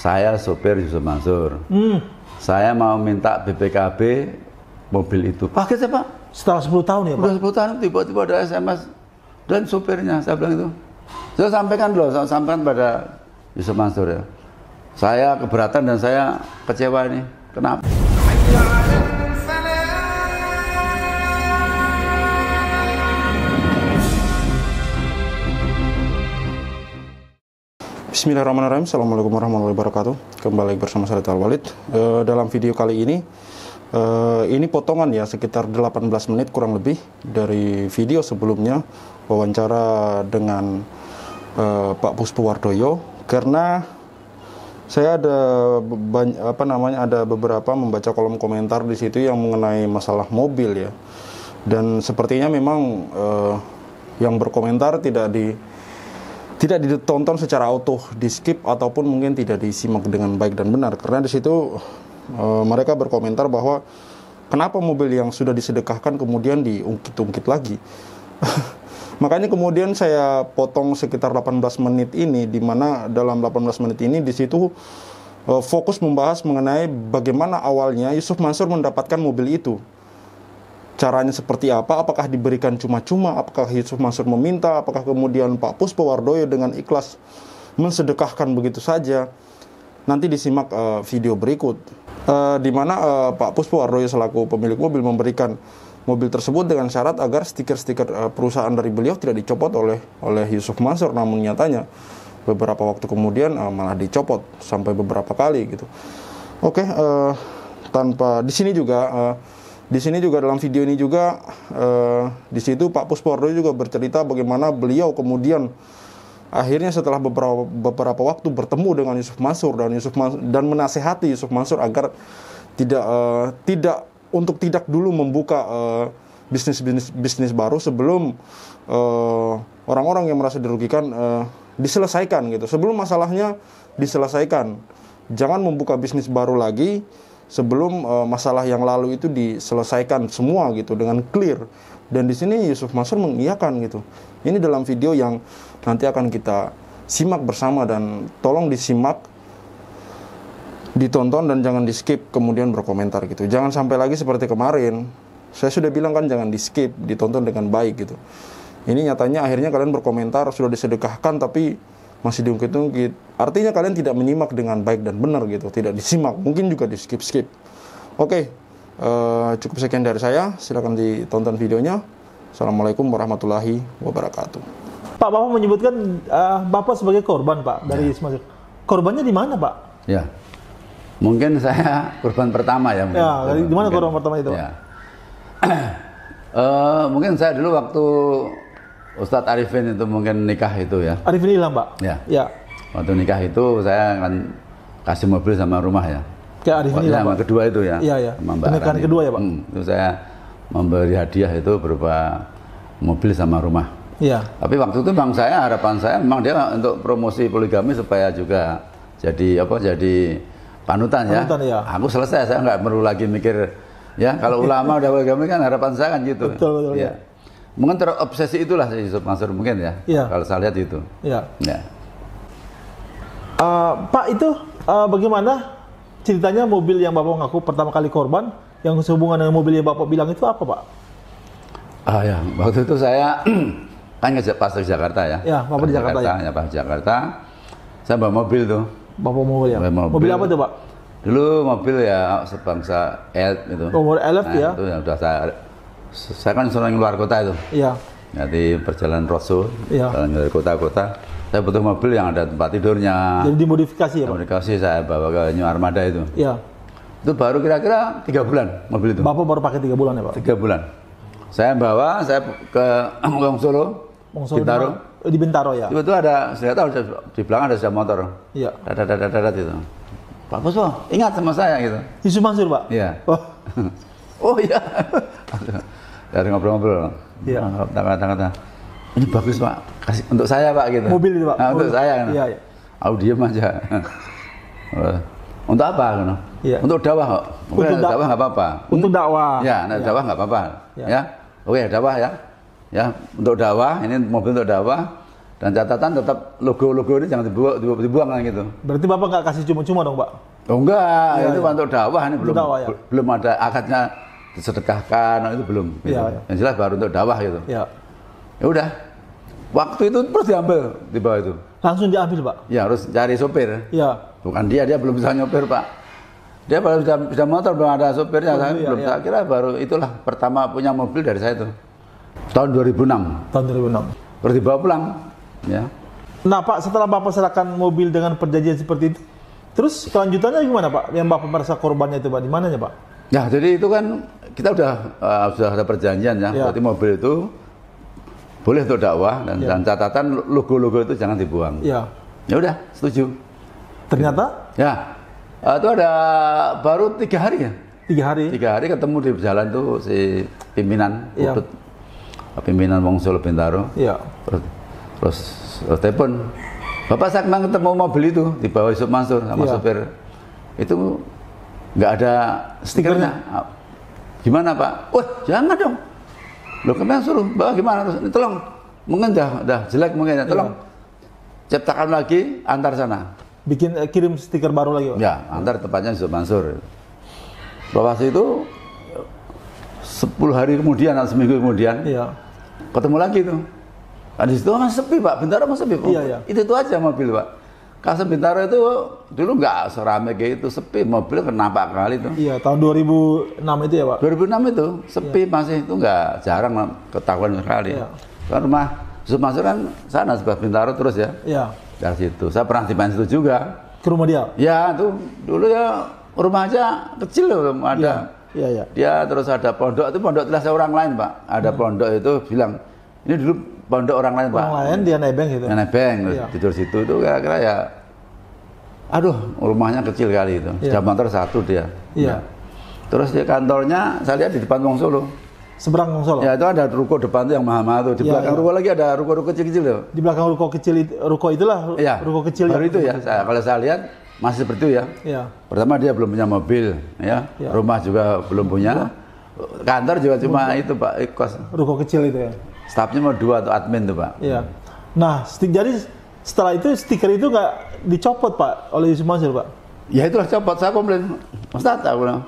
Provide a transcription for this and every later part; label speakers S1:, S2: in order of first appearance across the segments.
S1: saya sopir Yusuf Mansur. Saya mau minta BPKB mobil itu. Pakai saya Pak.
S2: Setelah 10 tahun ya Pak?
S1: Udah 10 tahun tiba-tiba ada SMS dan sopirnya. Saya bilang itu. Saya sampaikan loh, saya sampaikan pada Yusuf Mansur ya. Saya keberatan dan saya kecewa ini. Kenapa?
S3: Bismillahirrahmanirrahim. Assalamualaikum warahmatullahi wabarakatuh. Kembali bersama saya Al-Walid. Dalam video kali ini potongan ya, sekitar 18 menit kurang lebih dari video sebelumnya, wawancara dengan Pak Puspowardoyo. Karena saya ada beberapa membaca kolom komentar di situ yang mengenai masalah mobil ya. Dan sepertinya memang yang berkomentar tidak ditonton secara auto, di skip ataupun mungkin tidak disimak dengan baik dan benar, karena di situ mereka berkomentar bahwa kenapa mobil yang sudah disedekahkan kemudian diungkit-ungkit lagi. Makanya kemudian saya potong sekitar 18 menit ini, di mana dalam 18 menit ini di situ fokus membahas mengenai bagaimana awalnya Yusuf Mansur mendapatkan mobil itu. Caranya seperti apa, apakah diberikan cuma-cuma, apakah Yusuf Mansur meminta, apakah kemudian Pak Puspowardoyo dengan ikhlas mensedekahkan begitu saja. Nanti disimak video berikut, di mana Pak Puspowardoyo selaku pemilik mobil memberikan mobil tersebut dengan syarat agar stiker-stiker perusahaan dari beliau tidak dicopot oleh Yusuf Mansur. Namun nyatanya beberapa waktu kemudian malah dicopot sampai beberapa kali gitu. Oke, tanpa di sini juga dalam video ini juga di situ Pak Puspowardoyo juga bercerita bagaimana beliau kemudian akhirnya setelah beberapa waktu bertemu dengan Yusuf Mansur dan menasehati Yusuf Mansur agar tidak dulu membuka bisnis baru sebelum orang-orang yang merasa dirugikan diselesaikan gitu. Sebelum masalahnya diselesaikan, jangan membuka bisnis baru lagi sebelum masalah yang lalu itu diselesaikan semua gitu dengan clear. Dan di sini Yusuf Mansur mengiyakan gitu. Ini dalam video yang nanti akan kita simak bersama, dan tolong disimak, ditonton dan jangan di skip kemudian berkomentar gitu. Jangan sampai lagi seperti kemarin. Saya sudah bilang kan jangan di skip, ditonton dengan baik gitu. Ini nyatanya akhirnya kalian berkomentar sudah disedekahkan tapi masih diungkit-ungkit. Artinya kalian tidak menyimak dengan baik dan benar gitu, tidak disimak, mungkin juga di skip-skip. Oke, cukup sekian dari saya, silakan ditonton videonya. Assalamualaikum warahmatullahi wabarakatuh.
S2: Pak, Bapak menyebutkan Bapak sebagai korban Pak dari Mansur. Korbannya di mana Pak?
S1: Ya, mungkin saya korban pertama ya.
S2: Di mana korban pertama itu Pak?
S1: Ya. Mungkin saya dulu waktu Ustadz Arifin itu mungkin nikah itu ya.
S2: Arifin Ilham Pak? Ya.
S1: Waktu nikah itu saya akan kasih mobil sama rumah ya.
S2: Kayak Arifin Ilham
S1: Pak? Kedua itu ya.
S2: Iya. Pernikahan kedua ya Pak?
S1: Itu saya memberi hadiah itu berupa mobil sama rumah.
S2: Iya.
S1: Tapi waktu itu harapan saya memang dia untuk promosi poligami supaya juga jadi panutan ya. Aku selesai, saya nggak perlu lagi mikir ya, kalau ulama udah poligami kan harapan saya kan gitu.
S2: Betul ya.
S1: Mungkin terobsesi itulah Yusuf Mansur mungkin ya. Kalau saya lihat itu.
S2: Iya. Pak, itu bagaimana ceritanya mobil yang Bapak ngaku pertama kali korban, yang sehubungan dengan mobil yang Bapak bilang itu apa Pak?
S1: Ya, waktu itu saya kan pas ke Jakarta ya.
S2: Ya, Bapak di Jakarta ya.
S1: Ya, pas di Jakarta. Saya bawa mobil tuh.
S2: Bapak mobil ya. Mobil apa tuh Pak?
S1: Dulu mobil ya sebangsa Elf itu.
S2: Mobil Elf ya.
S1: Itu yang udah saya kan sering keluar kota itu.
S2: Iya.
S1: Jadi perjalanan Rasul, jalan dari kota-kota. Saya butuh mobil yang ada tempat tidurnya.
S2: Jadi dimodifikasi ya Pak?
S1: Modifikasi, saya bawa ke New Armada itu.
S2: Iya.
S1: Itu baru kira-kira 3 bulan mobil itu.
S2: Bapak baru pakai 3 bulan ya Pak?
S1: 3 bulan. Saya bawa, saya ke Solo, Bintaro.
S2: Di Bintaro ya?
S1: Itu ada, saya tahu di belakang ada sepeda motor.
S2: Iya.
S1: Dadat itu. Pak Puspo, ingat sama saya gitu.
S2: Yusuf Mansur Pak?
S1: Iya. Oh iya. Dari ngobrol-ngobrol.
S2: Iya.
S1: Kata-kata, ini bagus Pak, kasih untuk saya Pak gitu.
S2: Mobil itu Pak?
S1: Nah, untuk saya kan.
S2: Iya.
S1: Aku diem aja. Untuk apa? Gitu?
S2: Iya.
S1: Untuk dakwah kok. Untuk dakwah nggak apa-apa.
S2: Untuk dakwah.
S1: Ya, dakwah nggak apa-apa. Ya. Oke, dakwah ya. Ya, untuk dakwah, ini mobil untuk dakwah. Dan catatan tetap logo-logo ini jangan dibuang kan gitu.
S2: Berarti Bapak nggak kasih cuma-cuma dong, Pak?
S1: Oh enggak, itu untuk dakwah ini belum
S2: dakwah, ya?
S1: belum ada akadnya disedekahkan, itu belum. Gitu. Yang jelas baru untuk dakwah gitu. Ya udah, waktu itu terus diambil di bawah itu.
S2: Langsung diambil, Pak?
S1: Ya harus cari sopir. Ya. Bukan dia belum bisa nyopir, Pak. Dia baru sudah motor, belum ada sopirnya. Saya belum. Tak kira baru itulah pertama punya mobil dari saya itu. Tahun 2006.
S2: Tahun 2006.
S1: Terus dibawa pulang. Ya.
S2: Nah Pak, setelah Bapak serahkan mobil dengan perjanjian seperti itu, terus kelanjutannya gimana Pak? Yang Bapak merasa korbannya itu Pak, di mananya Pak?
S1: Ya, jadi itu kan kita sudah ada perjanjian ya. Berarti mobil itu boleh untuk dakwah dan catatan logo-logo itu jangan dibuang. Ya udah, setuju.
S2: Ternyata?
S1: Ya, itu ada baru 3 hari ya.
S2: 3 hari?
S1: 3 hari ketemu di jalan tuh si pimpinan, pimpinan Wongsol Bintaro. Iya. Terus telepon, Bapak saya kemarin ketemu mobil itu di bawah Yusuf Mansur sama sopir. Itu nggak ada stikernya. Gimana Pak? Wah jangan dong. Loh kemarin suruh bawa gimana? Terus tolong, mungkin dah jelek mungkin. Tolong ciptakan lagi, antar sana.
S2: Kirim stiker baru lagi Pak?
S1: Ya, antar tempatnya Yusuf Mansur. Bapak itu 10 hari kemudian atau seminggu kemudian ketemu lagi tuh. Nah, di situ masih sepi Pak, Bintaro masih sepi. Itu aja mobil Pak. Kasus Bintaro itu dulu nggak seramai kayak itu, sepi, mobil kenapa kali itu. Iya,
S2: tahun 2006 itu ya Pak?
S1: 2006 itu, sepi masih, itu nggak jarang ketahuan sekali. Kan rumah Yusuf Mansur kan sana sebelah Bintaro terus ya. Iya. Dari situ, saya pernah dimain situ juga.
S2: Ke rumah dia?
S1: Ya, itu dulu ya rumah aja kecil loh, ada. Iya. Dia terus ada pondok, itu pondok kelas orang lain Pak. Ada pondok itu bilang, ini dulu pondok orang lain Pak.
S2: Orang lain dia nebeng gitu.
S1: Nebeng, tidur situ itu kira-kira ya. Aduh, rumahnya kecil kali itu. Sudah motor 1 dia. Iya. Terus dia kantornya saya lihat di depan Wongsolo.
S2: Seberang Wongsolo.
S1: Ya itu ada ruko depan tuh yang mahal-mahal tuh. Di belakang ruko lagi ada ruko-ruko kecil-kecil tuh.
S2: Di belakang ruko kecil ruko itulah ruko kecil.
S1: Baru itu ya. Kalau saya lihat masih seperti itu ya. Iya. Pertama dia belum punya mobil, ya. Rumah juga belum punya. Kantor juga cuma itu Pak, kos.
S2: Ruko kecil itu ya.
S1: Stafnya mau 2 atau admin tuh Pak.
S2: Iya. Nah, jadi setelah itu stiker itu nggak dicopot Pak oleh Yusuf Mansur Pak?
S1: Ya itulah copot, saya komplain. Ustaz, aku bilang,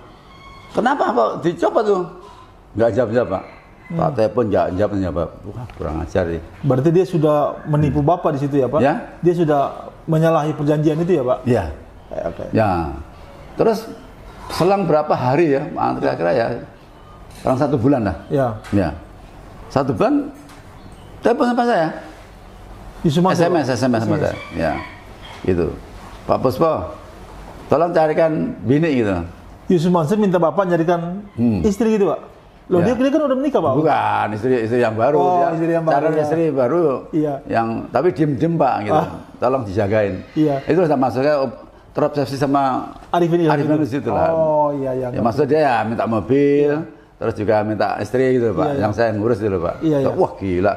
S1: kenapa kok dicopot tuh? Nggak jawab Pak. Pak telepon nggak jawab. Wah, kurang ajar nih.
S2: Berarti dia sudah menipu Bapak di situ ya Pak? Ya. Dia sudah menyalahi perjanjian itu ya Pak?
S1: Iya.
S2: Oke.
S1: Ya. Terus selang berapa hari ya? Kira-kira ya. Selang 1 bulan lah. Ya. Ya. 1 bulan telepon sama saya. SMS sama saya. Ya. Gitu. Pak Puspo, tolong carikan bini gitu.
S2: Yusuf Mansur minta Bapak nyarikan istri gitu Pak? Loh dia kan udah menikah Pak?
S1: Bukan, istri yang baru.
S2: Istri yang baru.
S1: Cari istri baru. Iya. Yang tapi diem Pak gitu. Tolong dijagain. Iya. Itu sama maksudnya terobsesi sama Arifin di situ lah.
S2: Oh iya.
S1: Ya maksudnya dia ya minta mobil, terus juga minta istri gitu Pak. Yang saya ngurus gitu Pak.
S2: Iya.
S1: Wah gila.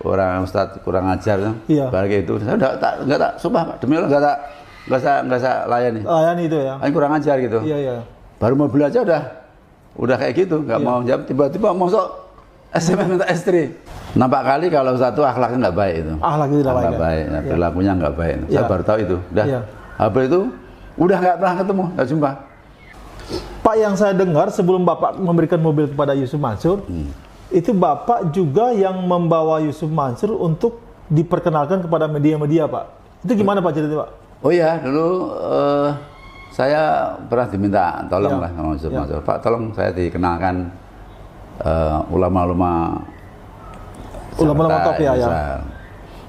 S1: Orang Ustadz kurang ajar kan. Balik itu. Saya enggak tak sumpah Pak. Demi Allah enggak saya layani.
S2: Layani itu ya.
S1: Ini kurang ajar gitu.
S2: Iya.
S1: Baru mobil aja udah kayak gitu, nggak mau jawab, tiba-tiba masuk SMS minta istri. Nampak kali kalau satu akhlaknya nggak baik itu.
S2: Akhlaknya tidak baik.
S1: Ya, perilakunya nggak baik. Saya baru tahu itu. Habis itu udah nggak pernah ketemu, nggak jumpa.
S2: Pak, yang saya dengar sebelum Bapak memberikan mobil kepada Yusuf Mansur, itu Bapak juga yang membawa Yusuf Mansur untuk diperkenalkan kepada media-media Pak. Itu gimana Pak ceritanya Pak?
S1: Oh iya, dulu saya pernah diminta tolong lah sama Yusuf Mansur. Pak, tolong saya dikenalkan ulama-ulama
S2: top ya.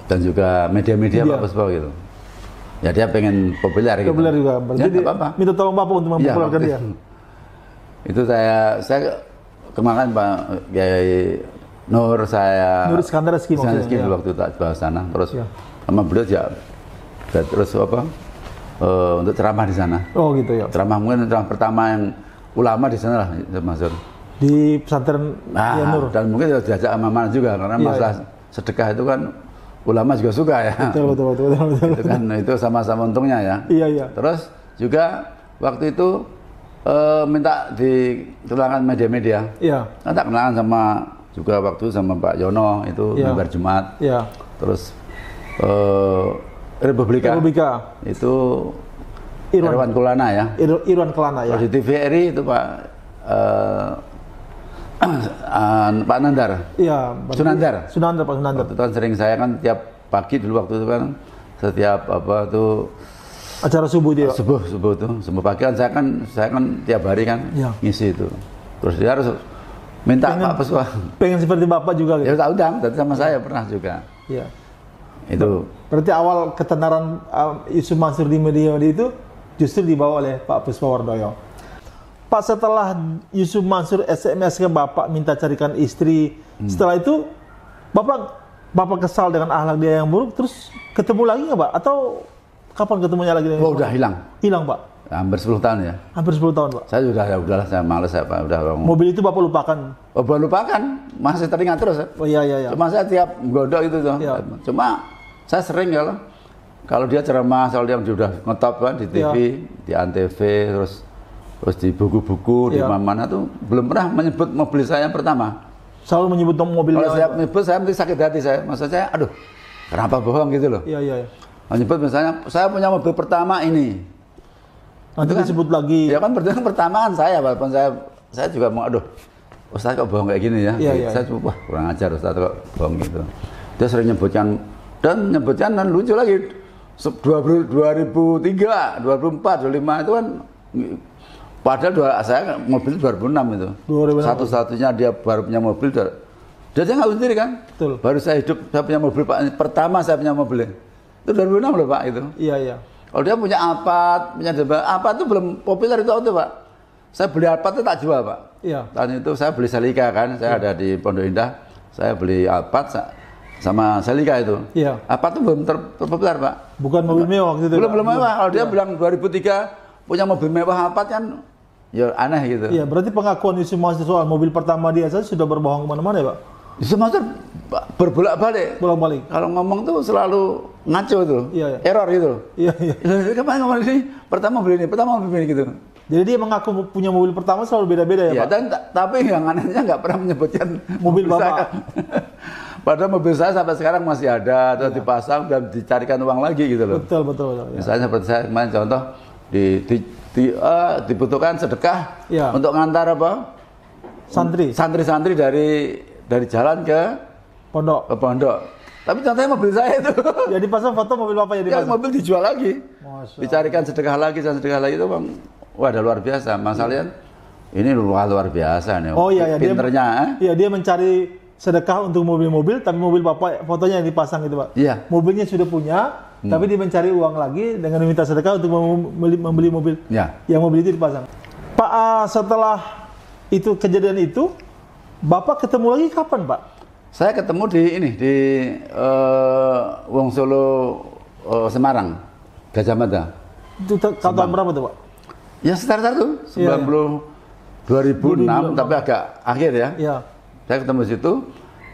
S1: Dan juga media-media Pak Puspo gitu. Ya dia pengen populer gitu.
S2: Populer juga. Berarti
S1: ya, apa-apa.
S2: Minta tolong Bapak untuk mempopulerkan dia.
S1: Itu saya kenalkan Pak Kiai Nur
S2: Iskandar Rizky
S1: waktu itu tak bawa sana. Terus sama beliau ya terus untuk ceramah di sana.
S2: Oh gitu ya.
S1: Ceramah mungkin ceramah pertama yang ulama di sana lah Mansur.
S2: Di pesantren Nur.
S1: Dan mungkin diajak sama mana juga karena masalah sedekah itu kan ulama juga suka ya.
S2: Betul.
S1: Itu kan itu sama-sama untungnya ya.
S2: Iya.
S1: Terus juga waktu itu minta dikenalkan media-media. Iya. Nah, tak kenalan sama juga waktu sama Pak Yono itu member Jumat. Iya. Terus Republika. Itu Irwan Kelana ya.
S2: Irwan Kelana ya.
S1: Kalau di TVRI itu Pak Pak Nandar.
S2: Iya.
S1: Sunandar.
S2: Pak Sunandar.
S1: Itu kan sering saya kan tiap pagi dulu waktu itu kan setiap apa tuh
S2: acara subuh dia.
S1: Subuh pagi kan saya kan tiap hari kan ngisi itu. Terus dia harus minta Pak Puspa.
S2: Pengen seperti Bapak juga gitu.
S1: Ya tak undang, tapi sama saya pernah juga.
S2: Iya.
S1: Itu.
S2: Berarti awal ketenaran Yusuf Mansur di media itu justru dibawa oleh Pak Puspa Wardoyo. Pak, setelah Yusuf Mansur SMS ke Bapak minta carikan istri, setelah itu Bapak kesal dengan akhlak dia yang buruk, terus ketemu lagi nggak Pak? Atau kapan ketemunya lagi?
S1: Oh, udah hilang.
S2: Hilang Pak?
S1: Hampir 10 tahun ya.
S2: Hampir 10 tahun Pak?
S1: Saya udahlah, saya males ya Pak.
S2: Mobil itu Bapak lupakan?
S1: Oh, belum lupakan, masih teringat terus ya.
S2: Oh iya.
S1: Cuma saya tiap godok itu tuh. Ya. Cuma saya sering kalau dia ceramah, soal dia sudah ngetop kan di TV, di Antv, terus di buku-buku, di mana-mana tuh belum pernah menyebut mobil saya yang pertama. Selalu menyebut mobil. Kalau saya menyebut, saya mesti sakit hati saya. Maksud saya, aduh, kenapa bohong gitu loh?
S2: Iya.
S1: Menyebut misalnya, saya punya mobil pertama ini.
S2: Nanti kan disebut lagi.
S1: Ya kan pertama kan saya, walaupun saya juga mau, aduh, Ustaz kok bohong kayak gini ya? Saya cuma, wah kurang ajar Ustaz kok bohong gitu. Dia sering nyebutkan, dan lucu lagi. 2003, 2004, 2005 itu kan. Padahal saya mobil 2006 itu. 2006. Satu-satunya dia baru punya mobil. Dia nggak sendiri kan? Betul. Baru saya hidup, saya punya mobil Pak. Pertama saya punya mobil. Itu 2006 loh Pak itu.
S2: Iya.
S1: Kalau dia punya Alphard, Alphard itu belum populer itu Pak. Saya beli Alphard itu tak jual Pak.
S2: Iya.
S1: Dan itu saya beli Celica kan. Saya ada di Pondok Indah. Saya beli Alphard sama Celica itu.
S2: Iya.
S1: Alphard itu belum terpopuler Pak.
S2: Bukan mobil mewah gitu.
S1: Belum mewah. Kalau dia bilang 2003 punya mobil mewah Alphard kan. Ya aneh gitu.
S2: Iya, berarti pengakuan Yusuf Mansur soal mobil pertama dia saja sudah berbohong kemana-mana ya Pak?
S1: Yusuf Mansur berbolak-balik. Kalau ngomong tuh selalu ngaco tuh.
S2: Iya.
S1: Error gitu.
S2: Iya.
S1: Kemarin ngomong ini, pertama mobil ini gitu.
S2: Jadi dia mengaku punya mobil pertama selalu beda-beda ya Pak?
S1: Iya, tapi yang anehnya nggak pernah menyebutkan
S2: mobil Bapak.
S1: Padahal mobil saya sampai sekarang masih ada, atau dipasang dan dicarikan uang lagi gitu loh.
S2: Betul.
S1: Misalnya seperti saya kemarin contoh dibutuhkan sedekah untuk ngantar santri dari jalan ke pondok. Tapi contohnya mobil saya itu.
S2: Ya dipasang foto mobil Bapak ya dipasang.
S1: Ya, mobil dijual lagi. Dicarikan sedekah lagi itu Bang. Wah, ada luar biasa. Masalahnya ini luar biasa nih.
S2: Oh iya,
S1: pinternya.
S2: Dia mencari sedekah untuk mobil-mobil, tapi mobil Bapak fotonya yang dipasang itu Pak.
S1: Iya.
S2: Mobilnya sudah punya. Tapi dia mencari uang lagi dengan meminta sedekah untuk membeli mobil. Yang mobil itu dipasang. Pak, setelah itu kejadian itu, Bapak ketemu lagi kapan Pak?
S1: Saya ketemu di Wong Solo Semarang, Gajah Mada.
S2: Itu tahun berapa tuh Pak?
S1: Ya sekitar itu 2006 tapi agak akhir ya.
S2: Iya.
S1: Saya ketemu di situ.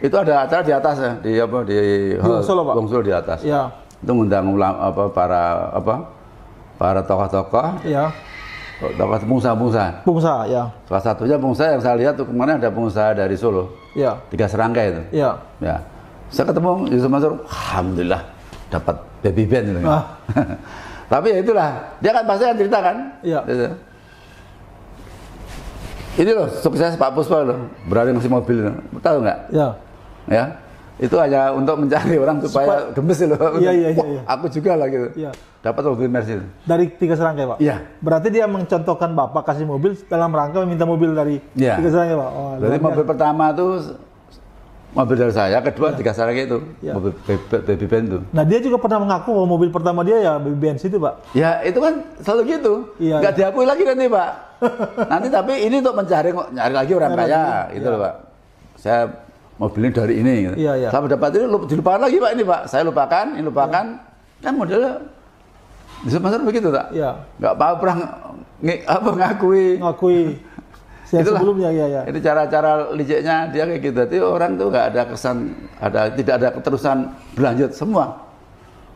S1: Itu ada acara di atas ya, di
S2: Wong Solo Pak.
S1: Wong Solo di atas.
S2: Iya.
S1: Itu ngundang para tokoh-tokoh.
S2: Iya.
S1: Tokoh pengusaha.
S2: Pengusaha, ya.
S1: Salah satunya pengusaha yang saya lihat tuh kemarin ada pengusaha dari Solo.
S2: Iya.
S1: 3 serangkai itu.
S2: Iya.
S1: Ya. Saya ketemu Yusuf Mansur, alhamdulillah dapat baby band gitu. Tapi ya itulah, dia kan pasti cerita kan.
S2: Iya.
S1: Ini loh sukses Pak Puspa loh, berani ngasih mobil, tahu nggak?
S2: Iya.
S1: Ya. Itu hanya untuk mencari orang supaya gemes loh.
S2: Iya.
S1: Aku juga lah gitu.
S2: Iya.
S1: Dapat mobil Mercy.
S2: Dari 3 serangkai Pak?
S1: Iya.
S2: Berarti dia mencontohkan Bapak kasih mobil dalam rangka meminta mobil dari 3 serangkai Pak?
S1: Oh, berarti mobil pertama itu mobil dari saya, kedua 3 serangkai itu. Ya. Mobil baby band itu.
S2: Nah dia juga pernah mengaku bahwa mobil pertama dia ya baby band itu Pak?
S1: Ya itu kan selalu gitu. Iya, nggak diakui lagi nanti Pak. Nanti tapi ini untuk nyari lagi orang kaya gitu loh Pak. Saya mobil ini dari ini gitu.
S2: Iya.
S1: Saya dapat ini dilupakan lagi Pak ini Pak. Saya lupakan, ini lupakan. Kan modelnya Yusuf Mansur begitu tak?
S2: Iya.
S1: Nggak pernah ngakui.
S2: Sebelumnya ya.
S1: Itu cara-cara liciknya dia kayak gitu. Jadi orang tuh nggak ada kesan, tidak ada keterusan berlanjut semua.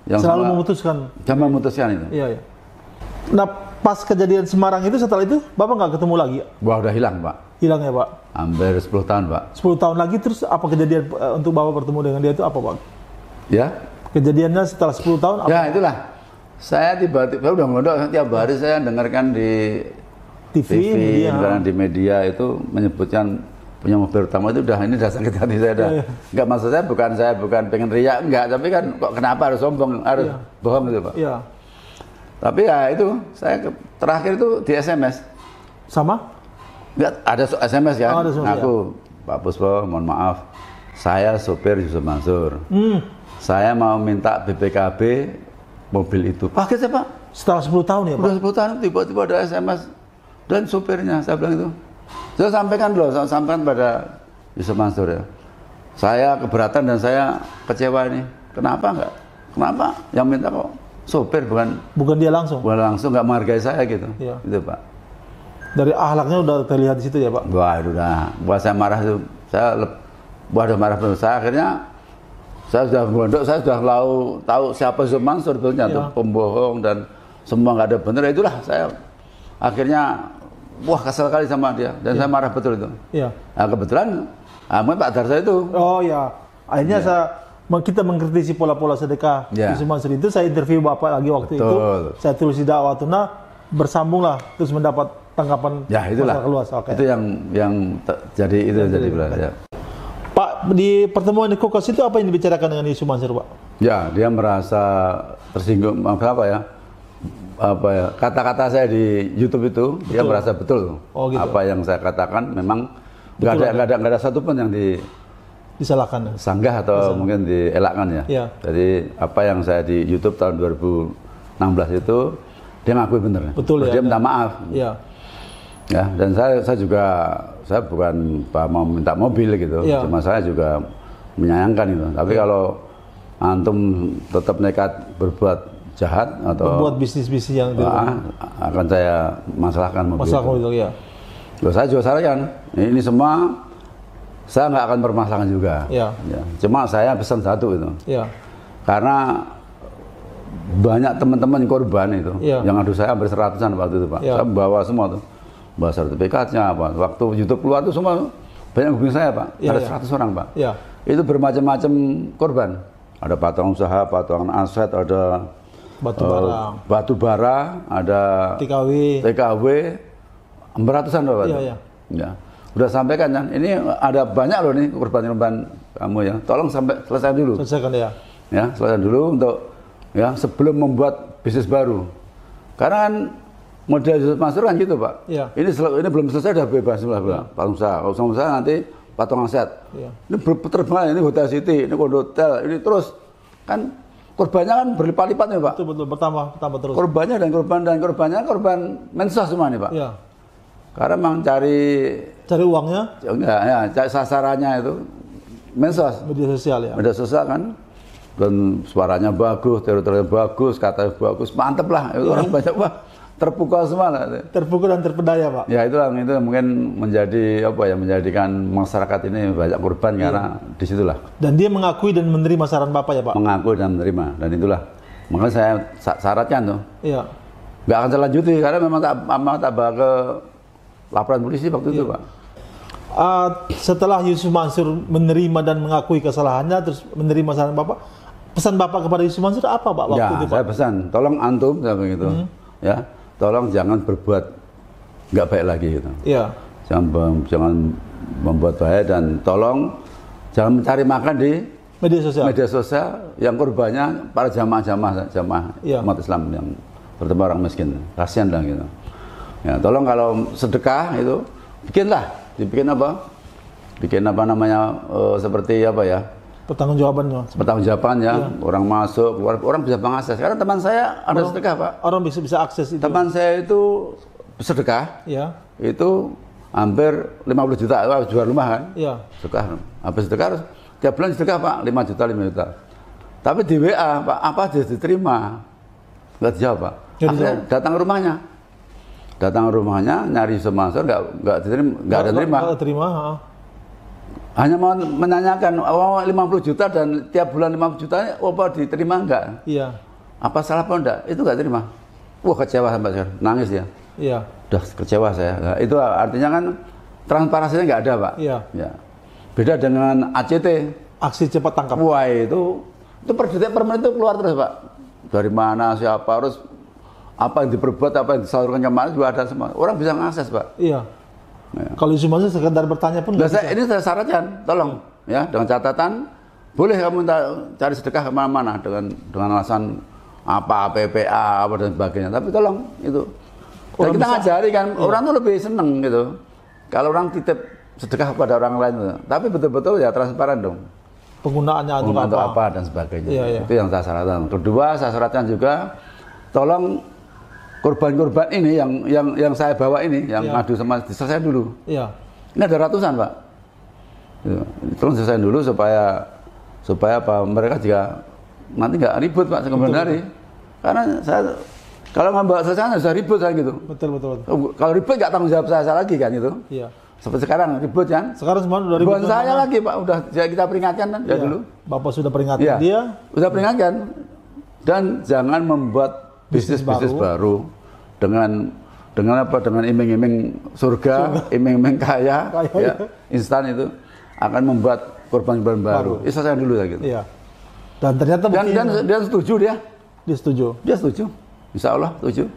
S2: Yang selalu memutuskan.
S1: Jangan memutuskan itu.
S2: Iya. Nah pas kejadian Semarang itu setelah itu Bapak nggak ketemu lagi?
S1: Wah udah hilang Pak.
S2: Hilang ya Pak?
S1: Hampir 10 tahun Pak.
S2: 10 tahun lagi terus apa kejadian untuk Bapak bertemu dengan dia itu apa Pak?
S1: Ya
S2: Kejadiannya setelah 10 tahun apa?
S1: Ya itulah. Saya tiba-tiba udah mondok tiap hari saya dengarkan di
S2: TV
S1: media. Di media itu menyebutkan punya mobil pertama itu udah ini udah sakit hati saya dah. Enggak, maksud saya bukan pengen riak enggak, tapi kan kok kenapa harus sombong, harus bohong gitu, Pak.
S2: Iya.
S1: Tapi ya itu saya terakhir itu di SMS.
S2: Sama?
S1: Enggak ada SMS kan.
S2: Ada SMS,
S1: aku Pak Puspo, mohon maaf. Saya sopir Yusuf Mansur. Saya mau minta BPKB mobil itu. Pakai saya, Pak.
S2: Setelah 10 tahun ya, Pak?
S1: Udah 10 tahun tiba-tiba ada SMS dan sopirnya, saya bilang itu. Saya sampaikan pada Yusuf Mansur ya. Saya keberatan dan saya kecewa ini. Kenapa enggak? Kenapa yang minta kok sopir
S2: bukan dia langsung?
S1: Bukan langsung, enggak menghargai saya gitu.
S2: Iya.
S1: Itu, Pak.
S2: Dari akhlaknya udah terlihat di situ ya, Pak?
S1: Wah, itu udah. Buat saya marah itu. Udah marah betul. Saya akhirnya saya sudah mondok, saya sudah tahu siapa Yusuf Mansur sebetulnya, itu pembohong dan semua nggak ada benar. Itulah saya akhirnya kesel kali sama dia dan saya marah betul itu. Iya. Nah, kebetulan Pak Darsa itu.
S2: Oh ya, akhirnya kita mengkritisi pola-pola sedekah Yusuf Mansur itu. Saya interview Bapak lagi waktu itu. Saya tulis di Dakwah Tuna, bersambunglah terus mendapat tanggapan
S1: itulah.
S2: Luas. Okay.
S1: Itu yang jadi itu jadi ya.
S2: Pak, di pertemuan di Kokos itu apa yang dibicarakan dengan Yusuf Mansur, Pak? Ya,
S1: dia merasa tersinggung, kata-kata saya di YouTube itu, betul. Dia merasa betul. Gitu. Apa yang saya katakan memang nggak ada satupun yang
S2: disalahkan,
S1: sanggah atau mungkin dielakkan ya. Jadi apa yang saya di YouTube tahun 2016 itu dia ngakui benar.
S2: Betul ya.
S1: Dia minta maaf.
S2: Iya.
S1: Ya, dan saya bukan mau minta mobil gitu, cuma saya juga menyayangkan itu. Tapi kalau antum tetap nekat berbuat jahat atau
S2: berbuat bisnis-bisnis yang
S1: akan saya masalahkan mobil.
S2: Ya.
S1: Saya juga sarankan, ini semua saya nggak akan permasalahkan juga. Ya. Cuma saya pesan satu itu, karena banyak teman-teman korban itu, yang adu saya hampir 100-an waktu itu, Pak. Saya bawa semua tuh. Bahwa sertifikatnya apa, waktu YouTube keluar itu semua banyak hubungi saya, Pak. Ada 100 orang, Pak. Itu bermacam-macam korban. Ada patungan usaha, patungan aset, ada batu bara, ada TKW, ratusan, Pak. Ya. Udah sampaikan kan, ini ada banyak loh nih korban-korban kamu ya. Tolong sampai selesai dulu.
S2: Selesaikan ya.
S1: Ya, selesai dulu untuk sebelum membuat bisnis baru. Karena kan model Yusuf Mansur kan gitu, Pak. Ini belum selesai udah bebas lah, usaha. Kalau usaha nanti patungan aset. Ini berputar-putar, ini hotel city, ini kondotel, ini terus kan korbannya kan berlipat-lipat nih, Pak.
S2: Betul, bertambah terus.
S1: Korbannya korban mensos semua nih, Pak. Karena memang cari
S2: uangnya?
S1: Enggak, cari sasarannya itu mensos.
S2: Media sosial ya.
S1: Media sosial kan. Dan suaranya bagus, teritorialnya bagus, katanya bagus, mantep lah. Itu orang banyak, Pak. Terpukul semua lah.
S2: Terpukul dan terpedaya, Pak.
S1: Ya itu mungkin menjadikan masyarakat ini banyak korban karena disitulah.
S2: Dan dia mengakui dan menerima saran Bapak ya, Pak?
S1: Mengakui dan menerima, dan itulah. Makanya saya syaratkan tuh. Iya. Nggak akan saya lanjuti karena memang tak bawa ke laporan polisi waktu itu, Pak.
S2: Setelah Yusuf Mansur menerima dan mengakui kesalahannya, terus menerima saran Bapak, pesan Bapak kepada Yusuf Mansur apa, Pak, waktu itu, Pak?
S1: Saya pesan, tolong antum, saya begitu, ya. Tolong jangan berbuat nggak baik lagi gitu. Iya. Jangan membuat baik dan tolong jangan mencari makan di media sosial yang korbannya para jamaah umat Islam yang terutama orang miskin. Kasihan lah gitu. Ya, tolong kalau sedekah itu dibikin seperti apa ya? Pertanggungjawaban ya. Orang masuk, keluar, orang bisa mengakses. Karena teman saya ada sedekah, Pak.
S2: Orang bisa akses itu.
S1: Teman saya itu sedekah, itu hampir 50 juta, jual rumah kan. Iya. Sedekah, habis sedekah, tiap bulan sedekah, Pak, 5 juta. Tapi di WA, Pak, apa aja diterima? Nggak dijawab, Pak. Akhirnya datang ke rumahnya, nyari Yusuf Mansur, nggak ada terima. Hanya mau menanyakan 50 juta dan tiap bulan 50 juta apa diterima enggak? Iya. Apa salah apa enggak? Itu enggak terima. Wah, kecewa sampai sekarang, nangis ya. Iya. Udah kecewa saya. Nah, itu artinya kan transparansinya enggak ada, Pak. Iya. Ya. Beda dengan ACT,
S2: aksi cepat tangkap.
S1: Wah, itu Itu per detik per menit itu keluar terus Pak. Dari mana, siapa, harus apa yang diperbuat, apa yang disalurkan kemana juga ada semua. Orang bisa mengakses Pak.
S2: Iya. Ya. Kalau Yusuf Mansur sekedar bertanya pun
S1: bisa. Ini saya syaratkan, tolong ya dengan catatan boleh kamu cari sedekah kemana-mana dengan alasan apa PPA apa dan sebagainya. Tapi tolong itu. Dan kita ngajari kan orang tuh lebih seneng gitu. Kalau orang titip sedekah kepada orang lain, tapi betul-betul ya transparan dong.
S2: Penggunaannya
S1: untuk apa dan sebagainya.
S2: Iya.
S1: Itu yang saya syaratkan. Kedua saya syaratkan juga tolong korban-korban ini yang saya bawa ini, yang ngadu sama diselesaikan dulu.
S2: Iya.
S1: Ini ada ratusan Pak. Tolong selesaikan dulu supaya apa mereka juga nanti nggak ribut Pak kemudian hari. Karena saya kalau nggak bawa selesaikan sudah ribut saya gitu.
S2: Betul.
S1: Kalau ribut nggak tanggung jawab saya lagi kan itu.
S2: Iya.
S1: Seperti sekarang ribut kan?
S2: Sekarang semua udah ribut.
S1: Bukan saya lagi Pak, udah kita peringatkan kan ya dulu.
S2: Bapak sudah peringatkan dia.
S1: Sudah peringatkan. Dan jangan membuat bisnis baru dengan apa? Dengan iming-iming surga, iming-iming kaya ya, instan itu akan membuat korban-korban baru. Itu saya dulu ya gitu.
S2: Iya. Dan ternyata
S1: dia setuju dia.
S2: Dia setuju.
S1: Dia setuju. Insya Allah setuju.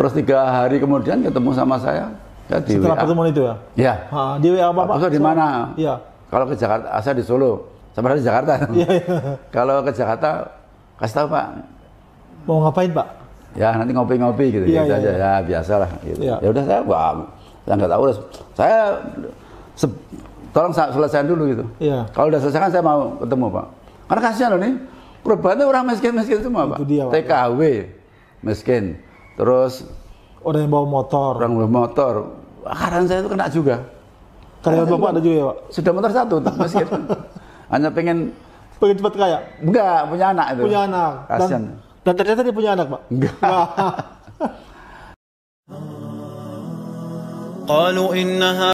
S1: Terus 3 hari kemudian ketemu sama saya. Di
S2: setelah
S1: WA.
S2: pertemuan itu ya?
S1: Iya.
S2: Di WA Bapak?
S1: Maksudnya di mana?
S2: Iya.
S1: Kalau ke Jakarta, saya di Solo. Sama di Jakarta.
S2: Iya.
S1: Kalau ke Jakarta, kasih tahu Pak.
S2: Mau ngapain Pak?
S1: Ya nanti ngopi-ngopi gitu, gitu aja. Ya biasalah. Gitu. Ya udah saya nggak tahu. Saya tolong selesaikan dulu gitu.
S2: Iya.
S1: Kalau udah selesai saya mau ketemu Pak. Karena kasihan loh nih. Korbannya orang miskin semua Pak.
S2: Dia, Pak.
S1: TKW miskin. Terus
S2: orang yang bawa motor.
S1: Orang bawa motor. Karena saya itu kena juga.
S2: Karyawan Bapak ada juga ya Pak?
S1: Sudah motor 1 miskin. Hanya pengen
S2: cepat kaya?
S1: Enggak, punya anak itu.
S2: Punya anak.
S1: Kasian.
S2: Dan ternyata dia punya anak Pak?
S1: Enggak.
S4: قالوا إنها